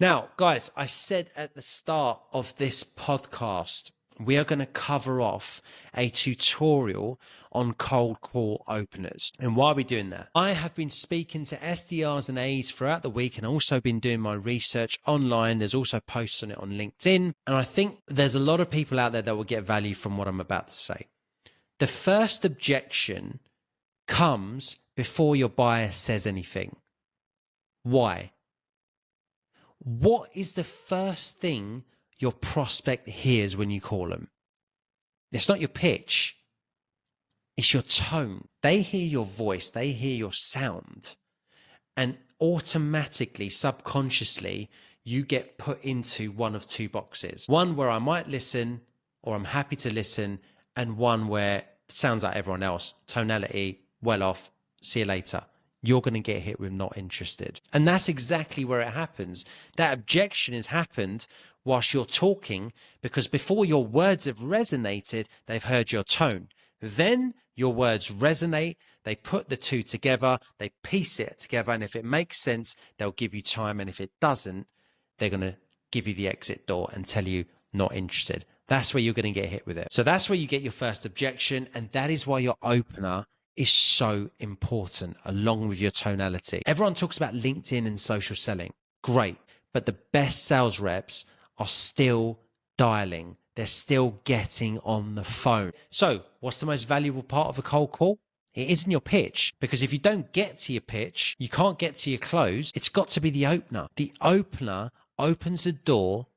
Now, guys, I said at the start of this podcast, we are going to cover off a tutorial on cold call openers. And why are we doing that? I have been speaking to SDRs and AEs throughout the week and also been doing my research online. There's also posts on it on LinkedIn. And I think there's a lot of people out there that will get value from what I'm about to say. The first objection comes before your buyer says anything. Why? What is the first thing your prospect hears when you call them? It's not your pitch. It's your tone. They hear your voice. They hear your sound. And automatically, subconsciously, you get put into one of two boxes. One where I might listen or I'm happy to listen, and one where it sounds like everyone else. Tonality, well off, see you later. You're going to get hit with not interested. And that's exactly where it happens. That objection has happened whilst you're talking, because before your words have resonated, they've heard your tone. Then your words resonate, they put the two together, they piece it together, and if it makes sense, they'll give you time, and if it doesn't, they're going to give you the exit door and tell you not interested. That's where you're going to get hit with it. So that's where you get your first objection, and that is why your opener is so important, along with your tonality. Everyone talks about LinkedIn and social selling. Great. But the best sales reps are still dialing. They're still getting on the phone. So what's the most valuable part of a cold call? It isn't your pitch, because if you don't get to your pitch, you can't get to your close. It's got to be the opener. The opener opens the door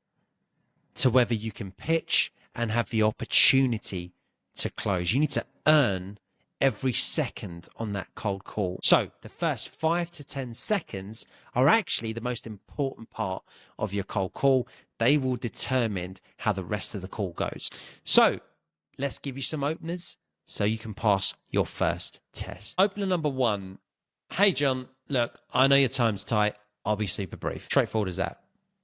to whether you can pitch and have the opportunity to close. You need to earn every second on that cold call. So the first 5 to 10 seconds are actually the most important part of your cold call. They will determine how the rest of the call goes. So let's give you some openers so you can pass your first test. Opener number 1. Hey, John, look, I know your time's tight. I'll be super brief. Straightforward as that.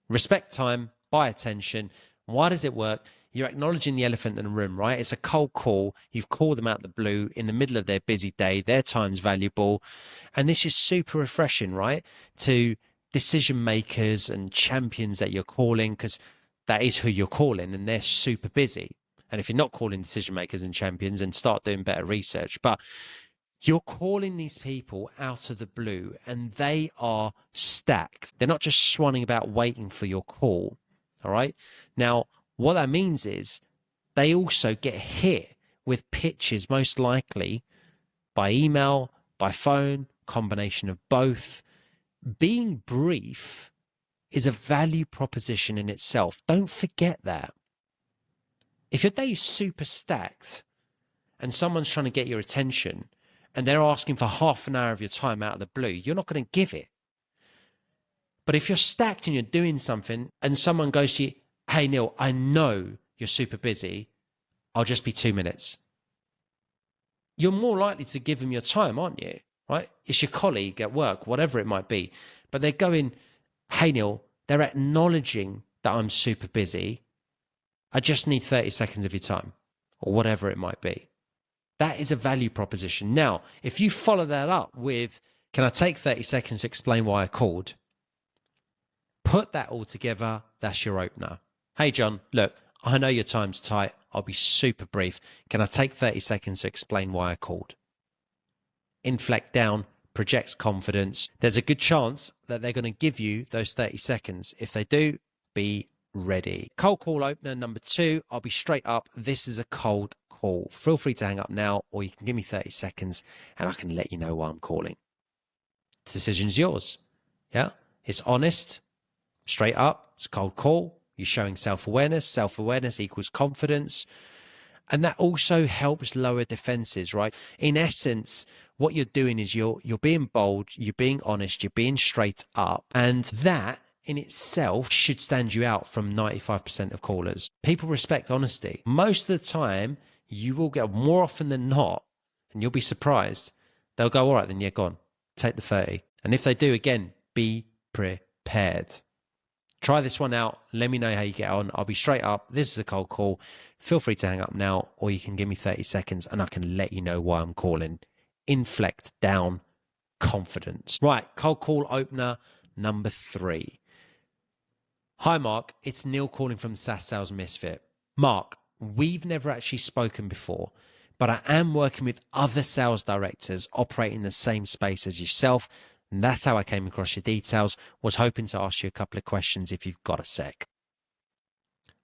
Respect time, buy attention. Why does it work? You're acknowledging the elephant in the room, right? It's a cold call. You've called them out the blue in the middle of their busy day. Their time's valuable. And this is super refreshing, right? To decision makers and champions that you're calling, because that is who you're calling, and they're super busy. And if you're not calling decision makers and champions, then start doing better research. But you're calling these people out of the blue, and they are stacked. They're not just swanning about waiting for your call. All right. Now, what that means is they also get hit with pitches, most likely by email, by phone, combination of both. Being brief is a value proposition in itself. Don't forget that. If your day is super stacked and someone's trying to get your attention and they're asking for half an hour of your time out of the blue, you're not going to give it. But if you're stacked and you're doing something and someone goes to you, hey, Neil, I know you're super busy. I'll just be 2 minutes. You're more likely to give them your time, aren't you? Right? It's your colleague at work, whatever it might be. But they're going, hey, Neil, they're acknowledging that I'm super busy. I just need 30 seconds of your time, or whatever it might be. That is a value proposition. Now, if you follow that up with, can I take 30 seconds to explain why I called? Put that all together, that's your opener. Hey, John, look, I know your time's tight. I'll be super brief. Can I take 30 seconds to explain why I called? Inflect down, projects confidence. There's a good chance that they're going to give you those 30 seconds. If they do, be ready. Cold call opener number 2. I'll be straight up. This is a cold call. Feel free to hang up now, or you can give me 30 seconds and I can let you know why I'm calling. The decision's yours. Yeah, it's honest. Straight up, it's a cold call. You're showing self-awareness. Self-awareness equals confidence. And that also helps lower defenses, right? In essence, what you're doing is you're being bold, you're being honest, you're being straight up. And that in itself should stand you out from 95% of callers. People respect honesty. Most of the time, you will get, more often than not, and you'll be surprised, they'll go, all right, then, yeah, go on, take the 30. And if they do, again, be prepared. Try this one out. Let me know how you get on. I'll be straight up. This is a cold call. Feel free to hang up now, or you can give me 30 seconds and I can let you know why I'm calling. Inflect down confidence. Right, cold call opener number 3. Hi, Mark. It's Neil calling from SaaS Sales Misfit. Mark, we've never actually spoken before, but I am working with other sales directors operating in the same space as yourself. And that's how I came across your details. Was hoping to ask you a couple of questions if you've got a sec.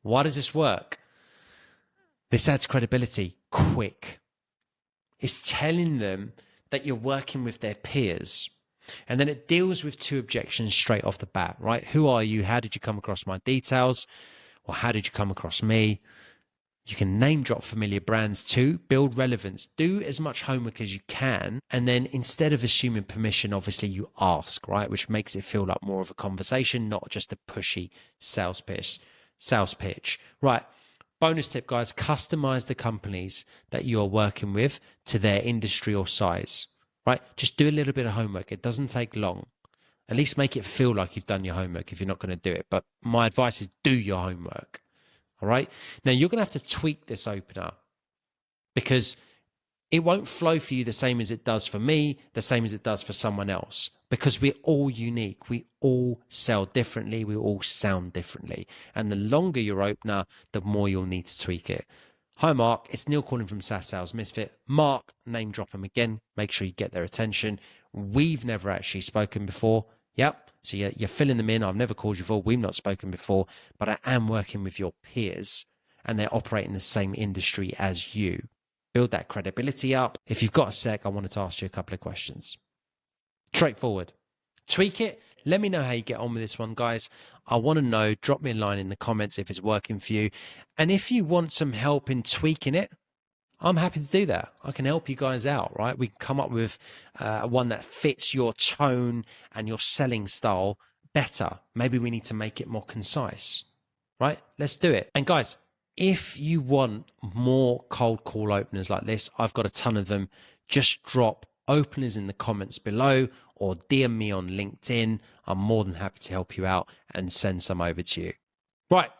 Why does this work? This adds credibility quick. It's telling them that you're working with their peers. And then it deals with two objections straight off the bat, right? Who are you? How did you come across my details? Or how did you come across me? You can name drop familiar brands too, build relevance, do as much homework as you can. And then instead of assuming permission, obviously you ask, right? Which makes it feel like more of a conversation, not just a pushy sales pitch. Right. Bonus tip, guys, customize the companies that you're working with to their industry or size, right? Just do a little bit of homework. It doesn't take long. At least make it feel like you've done your homework if you're not going to do it. But my advice is do your homework. All right. Now you're going to have to tweak this opener because it won't flow for you the same as it does for me, the same as it does for someone else, because we're all unique. We all sell differently. We all sound differently. And the longer your opener, the more you'll need to tweak it. Hi, Mark. It's Neil calling from SaaS Sales Misfit. Mark, name drop him again. Make sure you get their attention. We've never actually spoken before. Yep. So you're filling them in. I've never called you before. We've not spoken before, but I am working with your peers and they're operating the same industry as you. Build that credibility up. If you've got a sec, I wanted to ask you a couple of questions. Straightforward. Tweak it. Let me know how you get on with this one, guys. I want to know. Drop me a line in the comments if it's working for you. And if you want some help in tweaking it, I'm happy to do that. I can help you guys out, right? We can come up with one that fits your tone and your selling style better. Maybe we need to make it more concise, right? Let's do it. And guys, if you want more cold call openers like this, I've got a ton of them. Just drop openers in the comments below or DM me on LinkedIn. I'm more than happy to help you out and send some over to you. Right,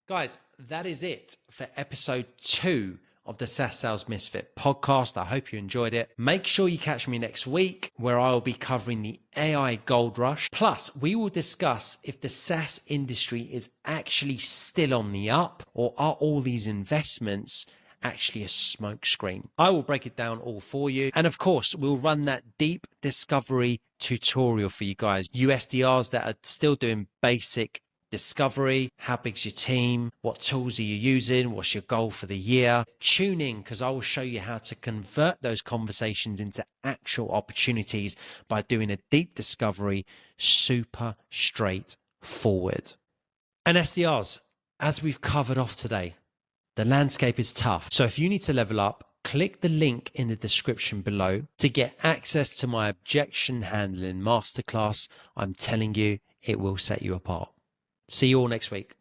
guys, that is it for episode 2 of the SaaS Sales Misfit podcast. I hope you enjoyed it. Make sure you catch me next week where I will be covering the AI gold rush. Plus, we will discuss if the SaaS industry is actually still on the up or are all these investments actually a smokescreen. I will break it down all for you. And of course, we'll run that deep discovery tutorial for you guys. You SDRs that are still doing basic discovery, how big's your team, what tools are you using, what's your goal for the year. Tune in because I will show you how to convert those conversations into actual opportunities by doing a deep discovery, super straightforward. And SDRs, as we've covered off today, the landscape is tough. So if you need to level up, click the link in the description below to get access to my objection handling masterclass. I'm telling you, it will set you apart. See you all next week.